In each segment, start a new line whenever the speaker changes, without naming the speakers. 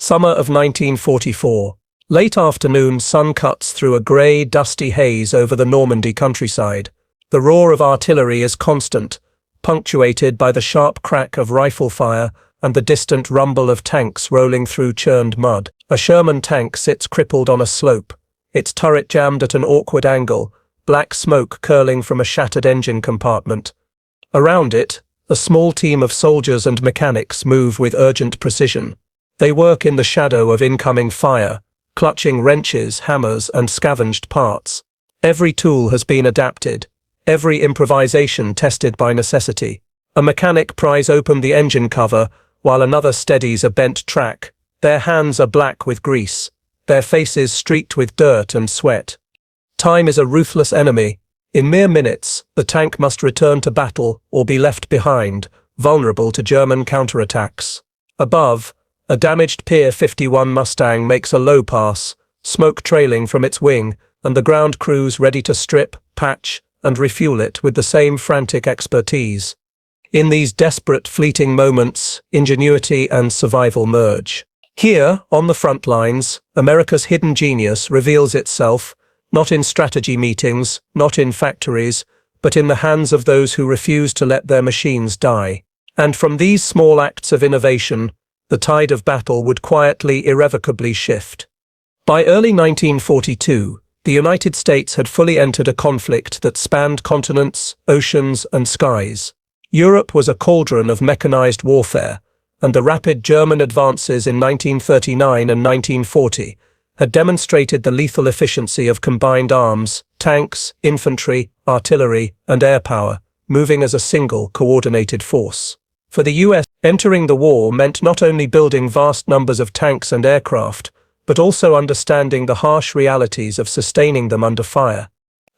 Summer of 1944. Late afternoon sun cuts through a grey, dusty haze over the Normandy countryside. The roar of artillery is constant, punctuated by the sharp crack of rifle fire and the distant rumble of tanks rolling through churned mud. A Sherman tank sits crippled on a slope, its turret jammed at an awkward angle, black smoke curling from a shattered engine compartment. Around it, a small team of soldiers and mechanics move with urgent precision. They work in the shadow of incoming fire, clutching wrenches, hammers, and scavenged parts. Every tool has been adapted, every improvisation tested by necessity. A mechanic pries open the engine cover, while another steadies a bent track. Their hands are black with grease, their faces streaked with dirt and sweat. Time is a ruthless enemy. In mere minutes, the tank must return to battle or be left behind, vulnerable to German counterattacks. Above, a damaged P-51 Mustang makes a low pass, smoke trailing from its wing, and the ground crews ready to strip, patch, and refuel it with the same frantic expertise. In these desperate, fleeting moments, ingenuity and survival merge. Here, on the front lines, America's hidden genius reveals itself, not in strategy meetings, not in factories, but in the hands of those who refuse to let their machines die. And from these small acts of innovation, the tide of battle would quietly, irrevocably shift. By early 1942, the United States had fully entered a conflict that spanned continents, oceans, and skies. Europe was a cauldron of mechanized warfare, and the rapid German advances in 1939 and 1940 had demonstrated the lethal efficiency of combined arms, tanks, infantry, artillery, and air power, moving as a single, coordinated force. For the US, entering the war meant not only building vast numbers of tanks and aircraft, but also understanding the harsh realities of sustaining them under fire.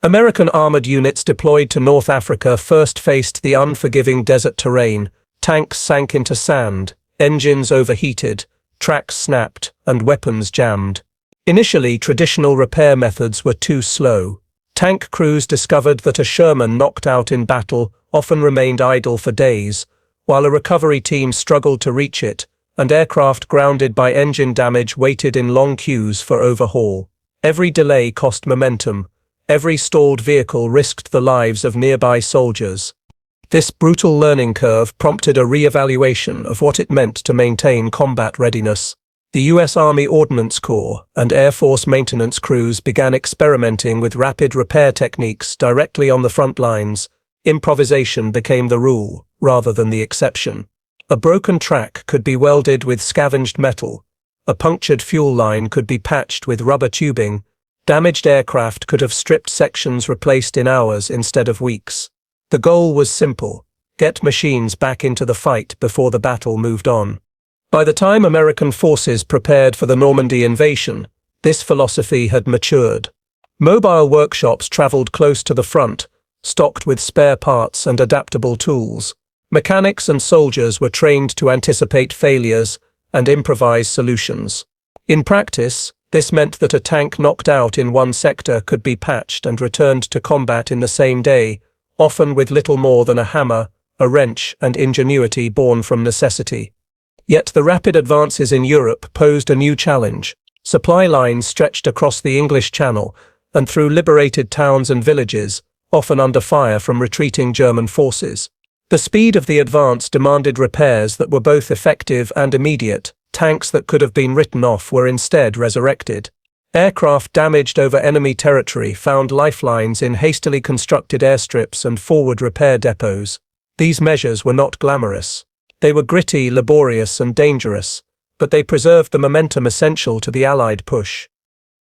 American armored units deployed to North Africa first faced the unforgiving desert terrain. Tanks sank into sand, engines overheated, tracks snapped, and weapons jammed. Initially, traditional repair methods were too slow. Tank crews discovered that a Sherman knocked out in battle often remained idle for days, while a recovery team struggled to reach it, and aircraft grounded by engine damage waited in long queues for overhaul. Every delay cost momentum. Every stalled vehicle risked the lives of nearby soldiers. This brutal learning curve prompted a re-evaluation of what it meant to maintain combat readiness. The U.S. Army Ordnance Corps and Air Force maintenance crews began experimenting with rapid repair techniques directly on the front lines. Improvisation became the rule, rather than the exception. A broken track could be welded with scavenged metal. A punctured fuel line could be patched with rubber tubing. Damaged aircraft could have stripped sections replaced in hours instead of weeks. The goal was simple: get machines back into the fight before the battle moved on. By the time American forces prepared for the Normandy invasion, this philosophy had matured. Mobile workshops traveled close to the front, stocked with spare parts and adaptable tools. Mechanics and soldiers were trained to anticipate failures and improvise solutions. In practice, this meant that a tank knocked out in one sector could be patched and returned to combat in the same day, often with little more than a hammer, a wrench, and ingenuity born from necessity. Yet the rapid advances in Europe posed a new challenge. Supply lines stretched across the English Channel and through liberated towns and villages, often under fire from retreating German forces. The speed of the advance demanded repairs that were both effective and immediate. Tanks that could have been written off were instead resurrected. Aircraft damaged over enemy territory found lifelines in hastily constructed airstrips and forward repair depots. These measures were not glamorous. They were gritty, laborious, and dangerous, but they preserved the momentum essential to the Allied push.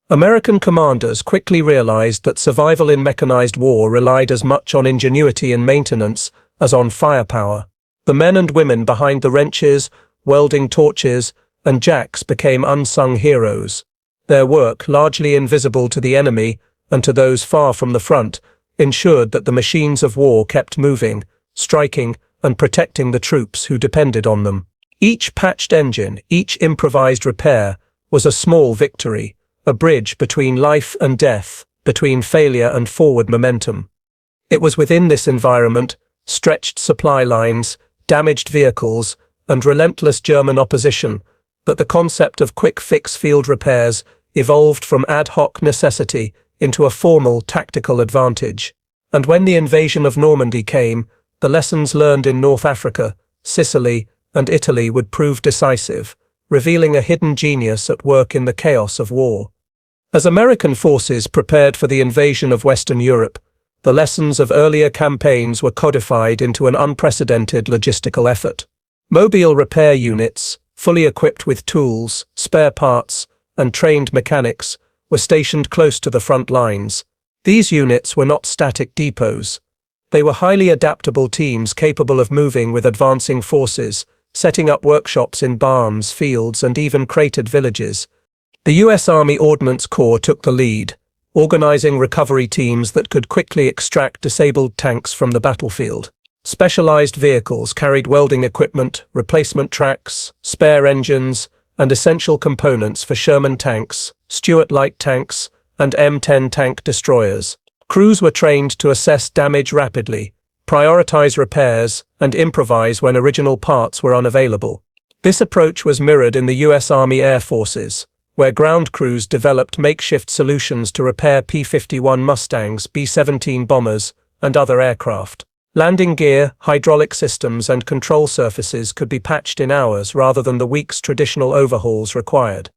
American commanders quickly realized that survival in mechanized war relied as much on ingenuity and maintenance as on firepower. The men and women behind the wrenches, welding torches, and jacks became unsung heroes. Their work, largely invisible to the enemy and to those far from the front, ensured that the machines of war kept moving, striking, and protecting the troops who depended on them. Each patched engine, each improvised repair, was a small victory, a bridge between life and death, between failure and forward momentum. It was within this environment, stretched supply lines, damaged vehicles, and relentless German opposition, but the concept of quick-fix field repairs evolved from ad hoc necessity into a formal tactical advantage. And when the invasion of Normandy came, the lessons learned in North Africa, Sicily, and Italy would prove decisive, revealing a hidden genius at work in the chaos of war. As American forces prepared for the invasion of Western Europe, the lessons of earlier campaigns were codified into an unprecedented logistical effort. Mobile repair units, fully equipped with tools, spare parts, and trained mechanics, were stationed close to the front lines. These units were not static depots. They were highly adaptable teams capable of moving with advancing forces, setting up workshops in barns, fields, and even cratered villages. The U.S. Army Ordnance Corps took the lead, organizing recovery teams that could quickly extract disabled tanks from the battlefield. Specialized vehicles carried welding equipment, replacement tracks, spare engines, and essential components for Sherman tanks, Stuart light tanks, and M10 tank destroyers. Crews were trained to assess damage rapidly, prioritize repairs, and improvise when original parts were unavailable. This approach was mirrored in the U.S. Army Air Forces, where ground crews developed makeshift solutions to repair P-51 Mustangs, B-17 bombers, and other aircraft. Landing gear, hydraulic systems, and control surfaces could be patched in hours rather than the weeks traditional overhauls required.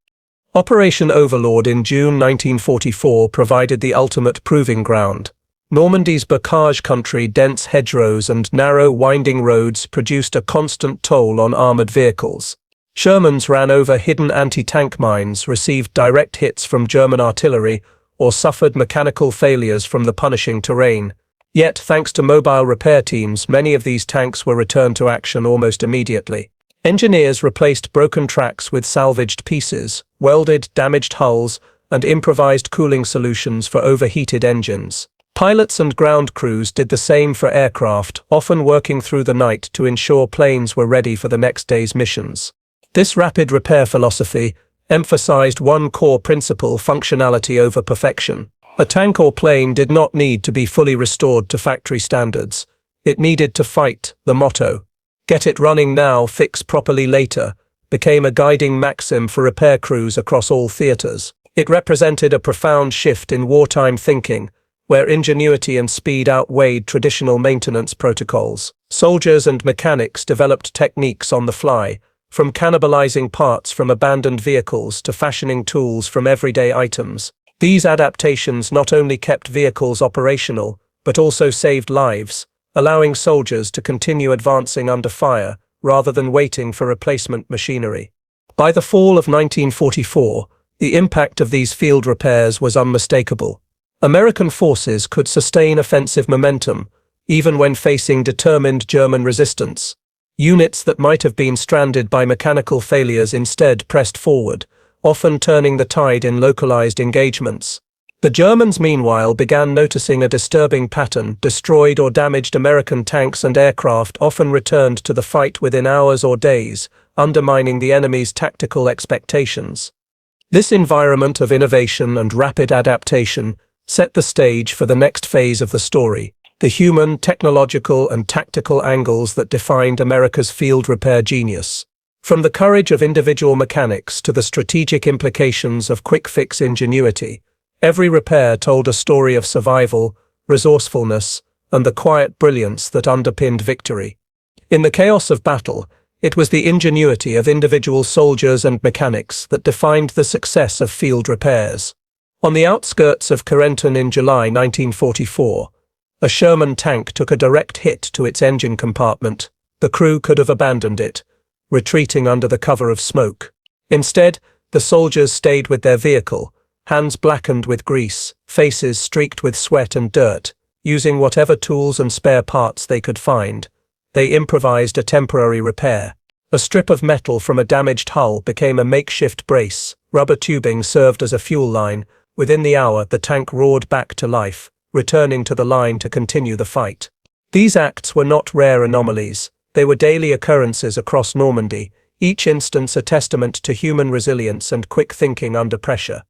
Operation Overlord in June 1944 provided the ultimate proving ground. Normandy's bocage country, dense hedgerows and narrow, winding roads produced a constant toll on armored vehicles. Shermans ran over hidden anti-tank mines, received direct hits from German artillery, or suffered mechanical failures from the punishing terrain. Yet, thanks to mobile repair teams, many of these tanks were returned to action almost immediately. Engineers replaced broken tracks with salvaged pieces, welded damaged hulls, and improvised cooling solutions for overheated engines. Pilots and ground crews did the same for aircraft, often working through the night to ensure planes were ready for the next day's missions. This rapid repair philosophy emphasized one core principle: functionality over perfection. A tank or plane did not need to be fully restored to factory standards. It needed to fight. The motto, "Get it running now, fix properly later," became a guiding maxim for repair crews across all theaters. It represented a profound shift in wartime thinking, where ingenuity and speed outweighed traditional maintenance protocols. Soldiers and mechanics developed techniques on the fly, from cannibalizing parts from abandoned vehicles to fashioning tools from everyday items. These adaptations not only kept vehicles operational, but also saved lives, allowing soldiers to continue advancing under fire rather than waiting for replacement machinery. By the fall of 1944, the impact of these field repairs was unmistakable. American forces could sustain offensive momentum, even when facing determined German resistance. Units that might have been stranded by mechanical failures instead pressed forward, often turning the tide in localized engagements. The Germans, meanwhile, began noticing a disturbing pattern. Destroyed or damaged American tanks and aircraft often returned to the fight within hours or days, undermining the enemy's tactical expectations. This environment of innovation and rapid adaptation set the stage for the next phase of the story: the human, technological, and tactical angles that defined America's field repair genius. From the courage of individual mechanics to the strategic implications of quick-fix ingenuity, every repair told a story of survival, resourcefulness, and the quiet brilliance that underpinned victory. In the chaos of battle, it was the ingenuity of individual soldiers and mechanics that defined the success of field repairs. On the outskirts of Carentan in July 1944, a Sherman tank took a direct hit to its engine compartment. The crew could have abandoned it, retreating under the cover of smoke. Instead, the soldiers stayed with their vehicle, hands blackened with grease, faces streaked with sweat and dirt. Using whatever tools and spare parts they could find, they improvised a temporary repair. A strip of metal from a damaged hull became a makeshift brace. Rubber tubing served as a fuel line. Within the hour, the tank roared back to life, returning to the line to continue the fight. These acts were not rare anomalies. They were daily occurrences across Normandy, each instance a testament to human resilience and quick thinking under pressure.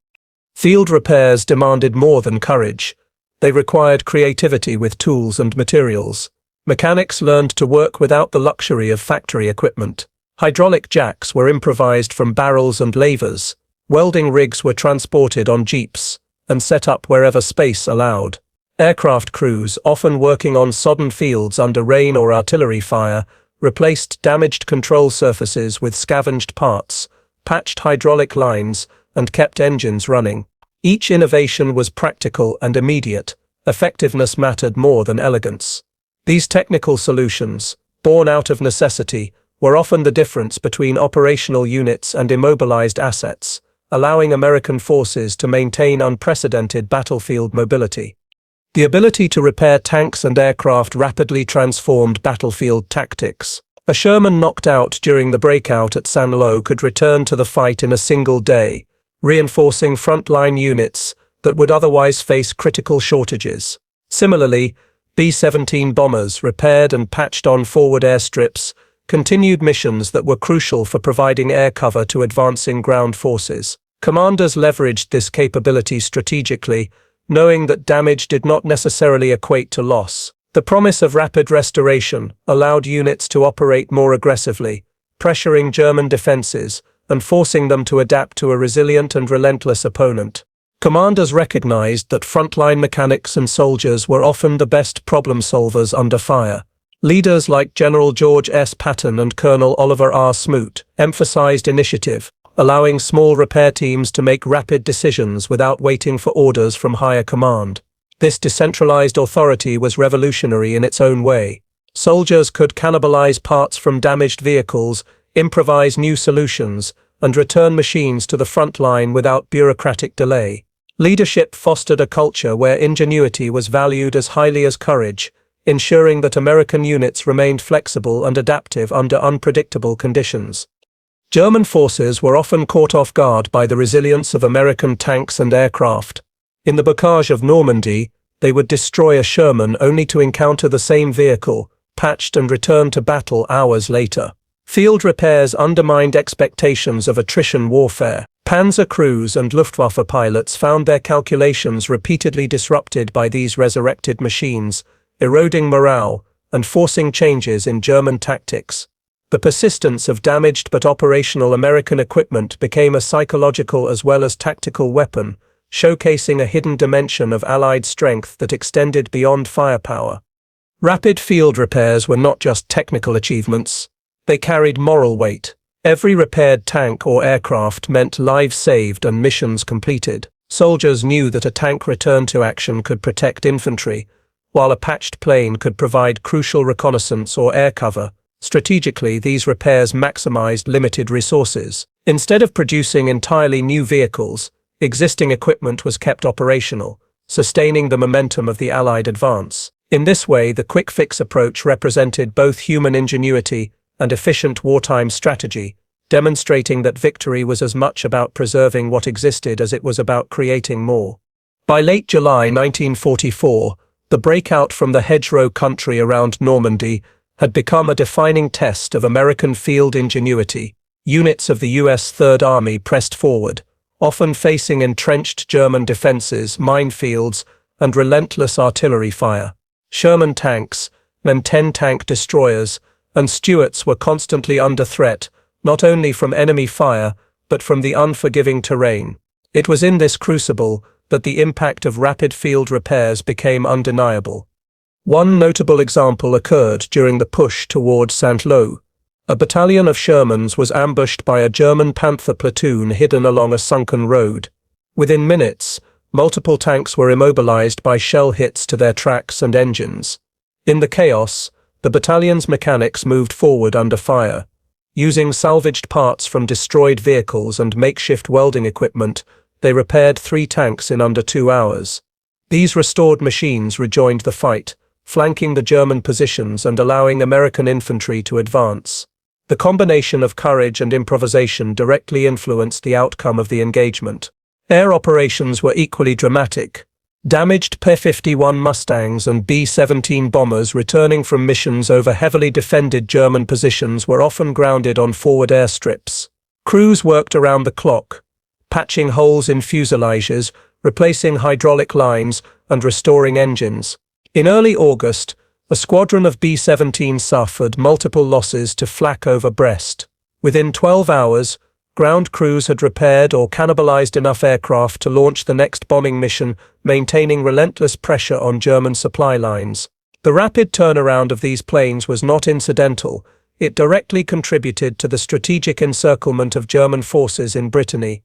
Field repairs demanded more than courage. They required creativity with tools and materials. Mechanics learned to work without the luxury of factory equipment. Hydraulic jacks were improvised from barrels and levers, welding rigs were transported on jeeps, and set up wherever space allowed. Aircraft crews, often working on sodden fields under rain or artillery fire, replaced damaged control surfaces with scavenged parts, patched hydraulic lines, and kept engines running. Each innovation was practical and immediate. Effectiveness mattered more than elegance. These technical solutions, born out of necessity, were often the difference between operational units and immobilized assets, allowing American forces to maintain unprecedented battlefield mobility. The ability to repair tanks and aircraft rapidly transformed battlefield tactics. A Sherman knocked out during the breakout at St. Lo could return to the fight in a single day, reinforcing frontline units that would otherwise face critical shortages. Similarly, B-17 bombers, repaired and patched on forward airstrips, continued missions that were crucial for providing air cover to advancing ground forces. Commanders leveraged this capability strategically, knowing that damage did not necessarily equate to loss. The promise of rapid restoration allowed units to operate more aggressively, pressuring German defenses and forcing them to adapt to a resilient and relentless opponent. Commanders recognized that frontline mechanics and soldiers were often the best problem solvers under fire. Leaders like General George S. Patton and Colonel Oliver R. Smoot emphasized initiative, allowing small repair teams to make rapid decisions without waiting for orders from higher command. This decentralized authority was revolutionary in its own way. Soldiers could cannibalize parts from damaged vehicles, improvise new solutions, and return machines to the front line without bureaucratic delay. Leadership fostered a culture where ingenuity was valued as highly as courage, ensuring that American units remained flexible and adaptive under unpredictable conditions. German forces were often caught off guard by the resilience of American tanks and aircraft. In the bocage of Normandy, they would destroy a Sherman only to encounter the same vehicle, patched and return to battle hours later. Field repairs undermined expectations of attrition warfare. Panzer crews and Luftwaffe pilots found their calculations repeatedly disrupted by these resurrected machines, eroding morale and forcing changes in German tactics. The persistence of damaged but operational American equipment became a psychological as well as tactical weapon, showcasing a hidden dimension of Allied strength that extended beyond firepower. Rapid field repairs were not just technical achievements, they carried moral weight. Every repaired tank or aircraft meant lives saved and missions completed. Soldiers knew that a tank returned to action could protect infantry, while a patched plane could provide crucial reconnaissance or air cover. Strategically, these repairs maximized limited resources. Instead of producing entirely new vehicles, existing equipment was kept operational, sustaining the momentum of the Allied advance. In this way, the quick-fix approach represented both human ingenuity and efficient wartime strategy, demonstrating that victory was as much about preserving what existed as it was about creating more. By late July 1944, the breakout from the hedgerow country around Normandy had become a defining test of American field ingenuity. Units of the U.S. Third Army pressed forward, often facing entrenched German defenses, minefields, and relentless artillery fire. Sherman tanks, then 10-tank destroyers, and Stuarts were constantly under threat, not only from enemy fire, but from the unforgiving terrain. It was in this crucible that the impact of rapid field repairs became undeniable. One notable example occurred during the push toward St. Lo. A battalion of Shermans was ambushed by a German Panther platoon hidden along a sunken road. Within minutes, multiple tanks were immobilized by shell hits to their tracks and engines. In the chaos, the battalion's mechanics moved forward under fire. Using salvaged parts from destroyed vehicles and makeshift welding equipment, they repaired 3 tanks in under 2 hours. These restored machines rejoined the fight, flanking the German positions and allowing American infantry to advance. The combination of courage and improvisation directly influenced the outcome of the engagement. Air operations were equally dramatic. Damaged P-51 Mustangs and B-17 bombers returning from missions over heavily defended German positions were often grounded on forward airstrips. Crews worked around the clock, patching holes in fuselages, replacing hydraulic lines, and restoring engines. In early August, a squadron of B-17 suffered multiple losses to flak over Brest. Within 12 hours, ground crews had repaired or cannibalized enough aircraft to launch the next bombing mission, maintaining relentless pressure on German supply lines. The rapid turnaround of these planes was not incidental. It directly contributed to the strategic encirclement of German forces in Brittany.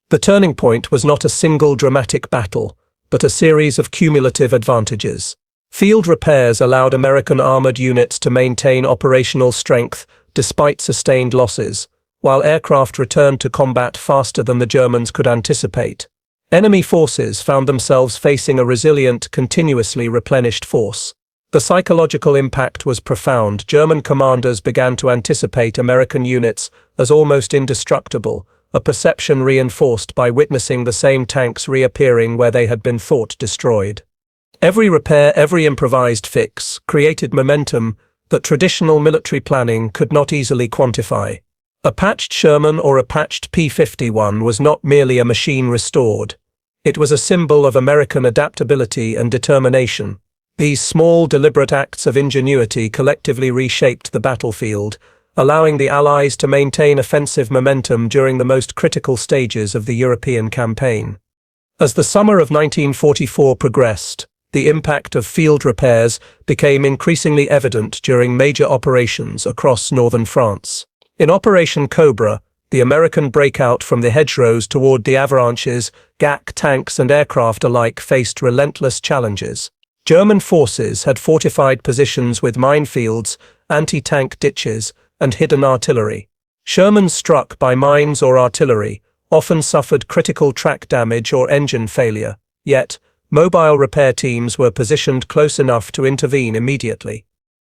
The turning point was not a single dramatic battle, but a series of cumulative advantages. Field repairs allowed American armored units to maintain operational strength despite sustained losses, while aircraft returned to combat faster than the Germans could anticipate. Enemy forces found themselves facing a resilient, continuously replenished force. The psychological impact was profound. German commanders began to anticipate American units as almost indestructible, a perception reinforced by witnessing the same tanks reappearing where they had been thought destroyed. Every repair, every improvised fix, created momentum that traditional military planning could not easily quantify. A patched Sherman or a patched P-51 was not merely a machine restored. It was a symbol of American adaptability and determination. These small, deliberate acts of ingenuity collectively reshaped the battlefield, allowing the Allies to maintain offensive momentum during the most critical stages of the European campaign. As the summer of 1944 progressed, the impact of field repairs became increasingly evident during major operations across northern France. In Operation Cobra, the American breakout from the hedgerows toward the avalanches, GAC tanks and aircraft alike faced relentless challenges. German forces had fortified positions with minefields, anti-tank ditches, and hidden artillery. Sherman struck by mines or artillery often suffered critical track damage or engine failure, yet mobile repair teams were positioned close enough to intervene immediately.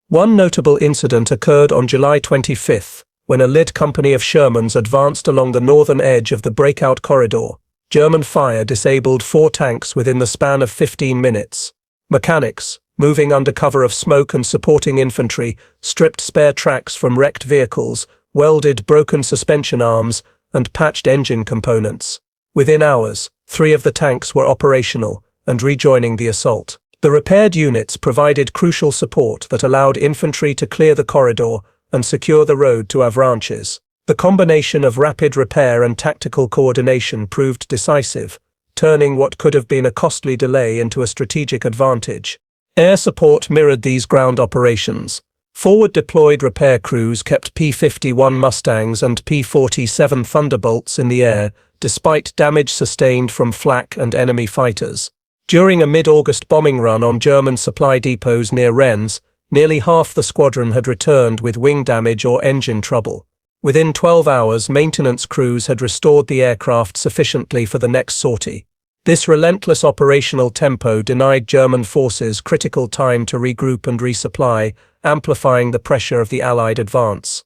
One notable incident occurred on July 25, when a lead company of Shermans advanced along the northern edge of the breakout corridor. German fire disabled 4 tanks within the span of 15 minutes. Mechanics, moving under cover of smoke and supporting infantry, stripped spare tracks from wrecked vehicles, welded broken suspension arms, and patched engine components. Within hours, 3 of the tanks were operational and rejoining the assault. The repaired units provided crucial support that allowed infantry to clear the corridor and secure the road to avalanches. The combination of rapid repair and tactical coordination proved decisive, turning what could have been a costly delay into a strategic advantage. Air support mirrored these ground operations. Forward-deployed repair crews kept P-51 Mustangs and P-47 Thunderbolts in the air, despite damage sustained from flak and enemy fighters. During a mid-August bombing run on German supply depots near Rennes, nearly half the squadron had returned with wing damage or engine trouble. Within 12 hours, maintenance crews had restored the aircraft sufficiently for the next sortie. This relentless operational tempo denied German forces critical time to regroup and resupply, amplifying the pressure of the Allied advance.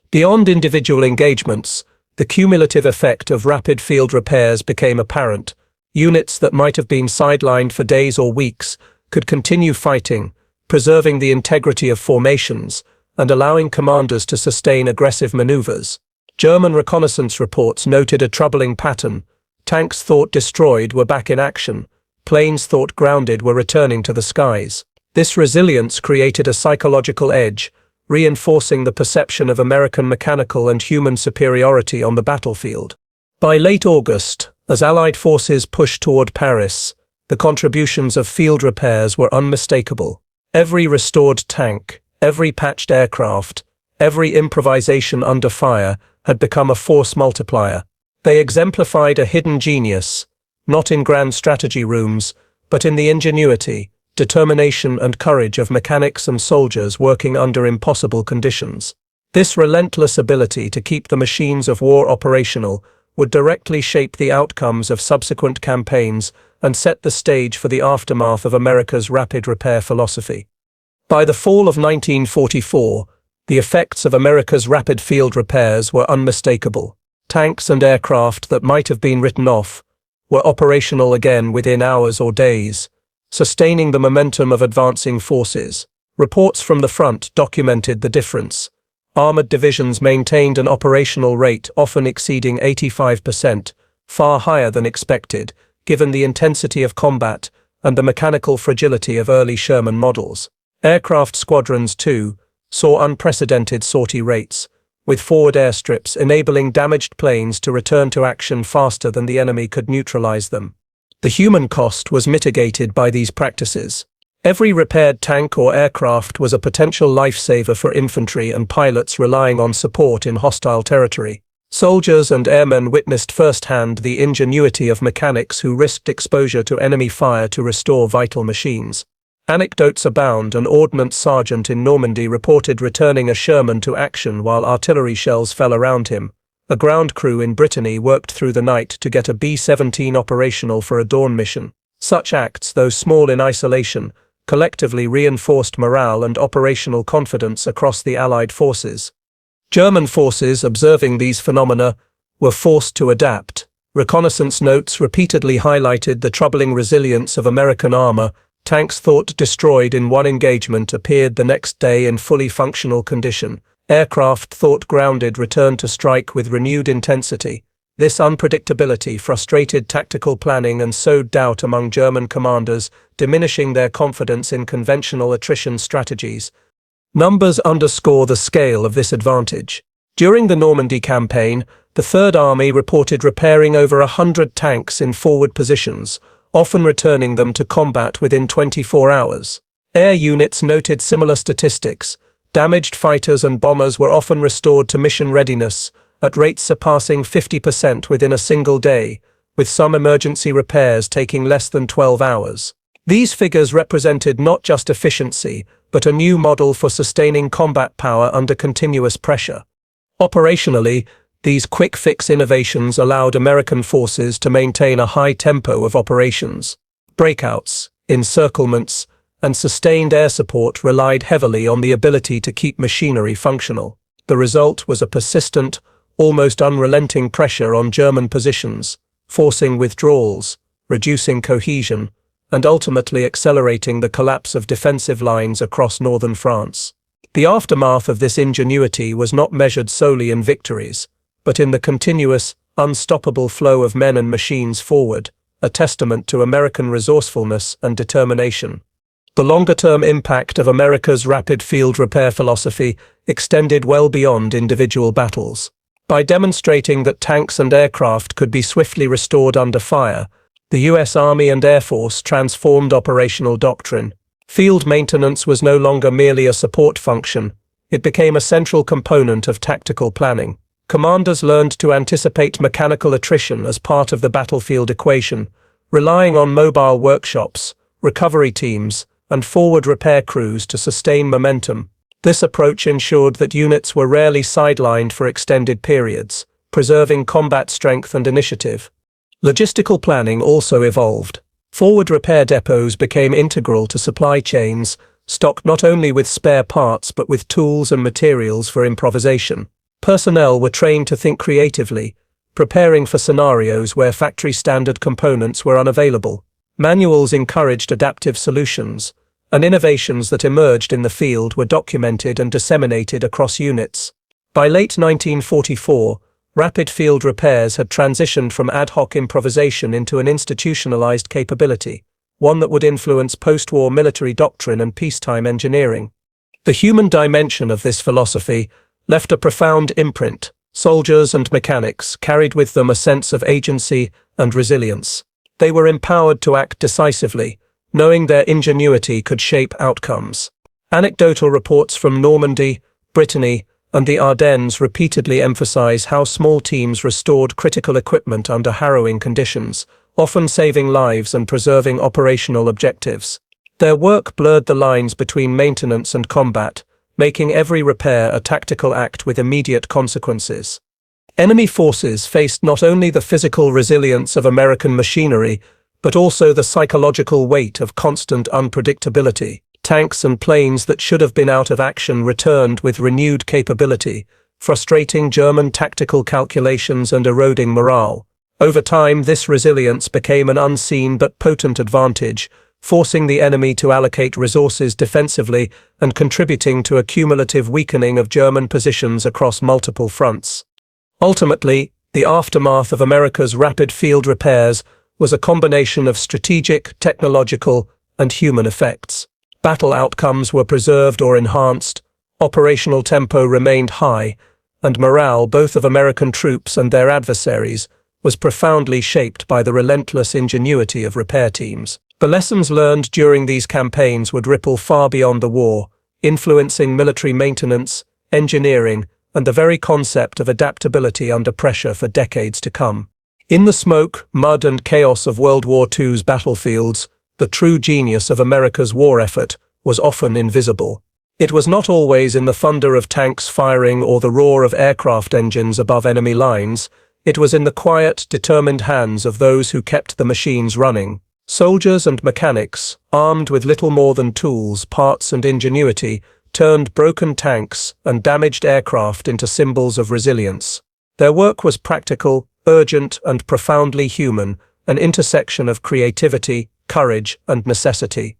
Beyond individual engagements, the cumulative effect of rapid field repairs became apparent. Units that might have been sidelined for days or weeks could continue fighting, preserving the integrity of formations and allowing commanders to sustain aggressive maneuvers. German reconnaissance reports noted a troubling pattern. Tanks thought destroyed were back in action. Planes thought grounded were returning to the skies. This resilience created a psychological edge, reinforcing the perception of American mechanical and human superiority on the battlefield. By late August, as Allied forces pushed toward Paris, the contributions of field repairs were unmistakable. Every restored tank, every patched aircraft, every improvisation under fire had become a force multiplier. They exemplified a hidden genius, not in grand strategy rooms, but in the ingenuity, determination and courage of mechanics and soldiers working under impossible conditions. This relentless ability to keep the machines of war operational would directly shape the outcomes of subsequent campaigns and set the stage for the aftermath of America's rapid repair philosophy. By the fall of 1944, the effects of America's rapid field repairs were unmistakable. Tanks and aircraft that might have been written off were operational again within hours or days, sustaining the momentum of advancing forces. Reports from the front documented the difference. Armored divisions maintained an operational rate often exceeding 85%, far higher than expected, given the intensity of combat and the mechanical fragility of early Sherman models. Aircraft squadrons, too, saw unprecedented sortie rates, with forward airstrips enabling damaged planes to return to action faster than the enemy could neutralize them. The human cost was mitigated by these practices. Every repaired tank or aircraft was a potential lifesaver for infantry and pilots relying on support in hostile territory. Soldiers and airmen witnessed firsthand the ingenuity of mechanics who risked exposure to enemy fire to restore vital machines. Anecdotes abound. An ordnance sergeant in Normandy reported returning a Sherman to action while artillery shells fell around him. A ground crew in Brittany worked through the night to get a B-17 operational for a dawn mission. Such acts, though small in isolation, collectively reinforced morale and operational confidence across the Allied forces. German forces, observing these phenomena, were forced to adapt. Reconnaissance notes repeatedly highlighted the troubling resilience of American armor. Tanks thought destroyed in one engagement appeared the next day in fully functional condition. Aircraft thought grounded returned to strike with renewed intensity. This unpredictability frustrated tactical planning and sowed doubt among German commanders, diminishing their confidence in conventional attrition strategies. Numbers underscore the scale of this advantage. During the Normandy campaign, the Third Army reported repairing over 100 tanks in forward positions, often returning them to combat within 24 hours. Air units noted similar statistics. Damaged fighters and bombers were often restored to mission readiness, at rates surpassing 50% within a single day, with some emergency repairs taking less than 12 hours. These figures represented not just efficiency, but a new model for sustaining combat power under continuous pressure. Operationally, these quick-fix innovations allowed American forces to maintain a high tempo of operations. Breakouts, encirclements, and sustained air support relied heavily on the ability to keep machinery functional. The result was a persistent, almost unrelenting pressure on German positions, forcing withdrawals, reducing cohesion, and ultimately accelerating the collapse of defensive lines across northern France. The aftermath of this ingenuity was not measured solely in victories, but in the continuous, unstoppable flow of men and machines forward, a testament to American resourcefulness and determination. The longer-term impact of America's rapid field repair philosophy extended well beyond individual battles. By demonstrating that tanks and aircraft could be swiftly restored under fire, the U.S. Army and Air Force transformed operational doctrine. Field maintenance was no longer merely a support function, it became a central component of tactical planning. Commanders learned to anticipate mechanical attrition as part of the battlefield equation, relying on mobile workshops, recovery teams, and forward repair crews to sustain momentum. This approach ensured that units were rarely sidelined for extended periods, preserving combat strength and initiative. Logistical planning also evolved. Forward repair depots became integral to supply chains, stocked not only with spare parts but with tools and materials for improvisation. Personnel were trained to think creatively, preparing for scenarios where factory-standard components were unavailable. Manuals encouraged adaptive solutions, and innovations that emerged in the field were documented and disseminated across units. By late 1944, rapid field repairs had transitioned from ad hoc improvisation into an institutionalized capability, one that would influence post-war military doctrine and peacetime engineering. The human dimension of this philosophy left a profound imprint. Soldiers and mechanics carried with them a sense of agency and resilience. They were empowered to act decisively, knowing their ingenuity could shape outcomes. Anecdotal reports from Normandy, Brittany, and the Ardennes repeatedly emphasize how small teams restored critical equipment under harrowing conditions, often saving lives and preserving operational objectives. Their work blurred the lines between maintenance and combat, making every repair a tactical act with immediate consequences. Enemy forces faced not only the physical resilience of American machinery, but also the psychological weight of constant unpredictability. Tanks and planes that should have been out of action returned with renewed capability, frustrating German tactical calculations and eroding morale. Over time, this resilience became an unseen but potent advantage, forcing the enemy to allocate resources defensively and contributing to a cumulative weakening of German positions across multiple fronts. Ultimately, the aftermath of America's rapid field repairs was a combination of strategic, technological, and human effects. Battle outcomes were preserved or enhanced, operational tempo remained high, and morale both of American troops and their adversaries was profoundly shaped by the relentless ingenuity of repair teams. The lessons learned during these campaigns would ripple far beyond the war, influencing military maintenance, engineering, and the very concept of adaptability under pressure for decades to come. In the smoke, mud, and chaos of World War II's battlefields, the true genius of America's war effort was often invisible. It was not always in the thunder of tanks firing or the roar of aircraft engines above enemy lines. It was in the quiet, determined hands of those who kept the machines running. Soldiers and mechanics, armed with little more than tools, parts, and ingenuity, turned broken tanks and damaged aircraft into symbols of resilience. Their work was practical, urgent, and profoundly human, an intersection of creativity, courage, and necessity.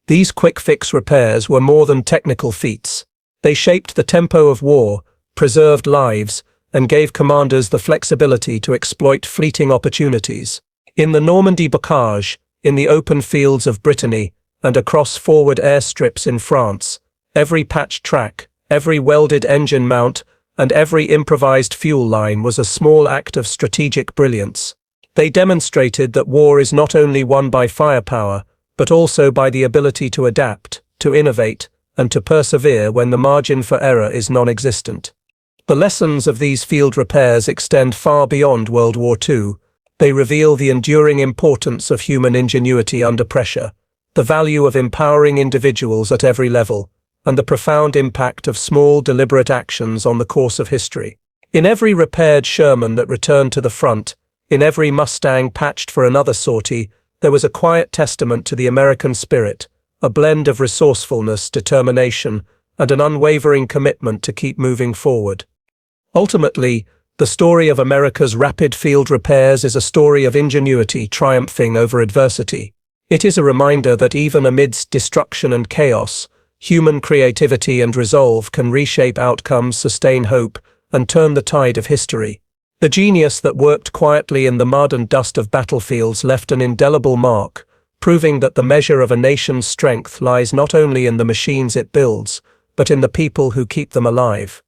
These quick-fix repairs were more than technical feats. They shaped the tempo of war, preserved lives, and gave commanders the flexibility to exploit fleeting opportunities. In the Normandy bocage, in the open fields of Brittany, and across forward airstrips in France, every patched track, every welded engine mount, and every improvised fuel line was a small act of strategic brilliance. They demonstrated that war is not only won by firepower, but also by the ability to adapt, to innovate, and to persevere when the margin for error is non-existent. The lessons of these field repairs extend far beyond World War II. They reveal the enduring importance of human ingenuity under pressure, the value of empowering individuals at every level, and the profound impact of small, deliberate actions on the course of history. In every repaired Sherman that returned to the front, in every Mustang patched for another sortie, there was a quiet testament to the American spirit, a blend of resourcefulness, determination, and an unwavering commitment to keep moving forward. Ultimately, the story of America's rapid field repairs is a story of ingenuity triumphing over adversity. It is a reminder that even amidst destruction and chaos, human creativity and resolve can reshape outcomes, sustain hope, and turn the tide of history. The genius that worked quietly in the mud and dust of battlefields left an indelible mark, proving that the measure of a nation's strength lies not only in the machines it builds, but in the people who keep them alive.